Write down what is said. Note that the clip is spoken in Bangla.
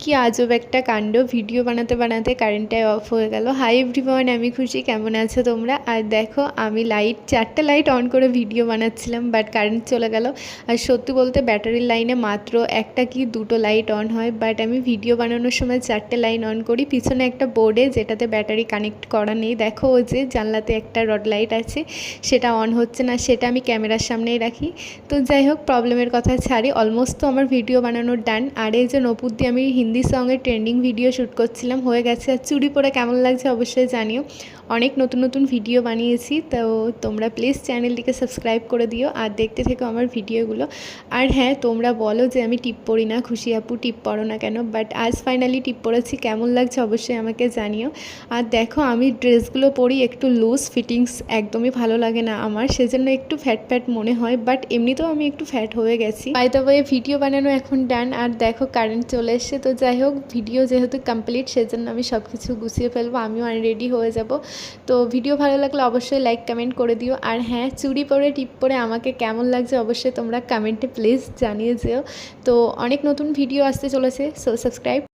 কি আজব একটা কাণ্ড, ভিডিও বানাতে বানাতে কারেন্টটাই অফ হয়ে গেল। হাই এভরিওয়ান, আমি খুশি, কেমন আছো তোমরা? আর দেখো আমি চারটে লাইট অন করে ভিডিও বানাচ্ছিলাম, বাট কারেন্ট চলে গেল। আর সত্যি বলতে ব্যাটারির লাইনে মাত্র একটা কি দুটো লাইট অন হয়, বাট আমি ভিডিও বানানোর সময় চারটে লাইন অন করি। পিছনে একটা বোর্ডে যেটাতে ব্যাটারি কানেক্ট করা নেই, দেখো ওই যে জানলাতে একটা রড লাইট আছে, সেটা অন হচ্ছে না, সেটা আমি ক্যামেরার সামনেই রাখি। তো যাই হোক, প্রবলেমের কথা ছাড়ি, অলমোস্ট তো আমার ভিডিও বানানোর ডান। আর এই যে নপুর দিয়ে আমি হিন্দি সঙ্গে ট্রেন্ডিং ভিডিও শ্যুট করছিলাম, হয়ে গেছে। আর চুড়ি পরে কেমন লাগছে অবশ্যই জানিও। অনেক নতুন নতুন ভিডিও বানিয়েছি, তো তোমরা প্লিজ চ্যানেলটিকে সাবস্ক্রাইব করে দিও আর দেখতে থেকো আমার ভিডিওগুলো। আর হ্যাঁ, তোমরা বলো যে আমি টিপ পরি না, খুশি আপু টিপ পরো না কেন, বাট আজ ফাইনালি টিপ পরেছি, কেমন লাগছে অবশ্যই আমাকে জানিও। আর দেখো আমি ড্রেসগুলো পরি একটু লুজ ফিটিংস, একদমই ভালো লাগে না আমার, সেজন্য একটু ফ্যাট ফ্যাট মনে হয়, বাট এমনিতেও আমি একটু ফ্যাট হয়ে গেছি। বাই দ্য ওয়ে, ভিডিও বানানো এখন ডান। আর দেখো কারেন্ট চলে এসছে, তো যাই হোক, ভিডিও যেহেতু কমপ্লিট সেজন্য আমি সব কিছু গুছিয়ে ফেলবো, আমিও রেডি হয়ে যাব। তো ভিডিও ভালো লাগলে অবশ্যই লাইক কমেন্ট করে দিও। আর হ্যাঁ, চুড়ি পরে টিপ পরে আমাকে কেমন লাগছে অবশ্যই তোমরা কমেন্টে প্লিজ জানিয়ে যেও। তো অনেক নতুন ভিডিও আসতে চলেছে, সো সাবস্ক্রাইব।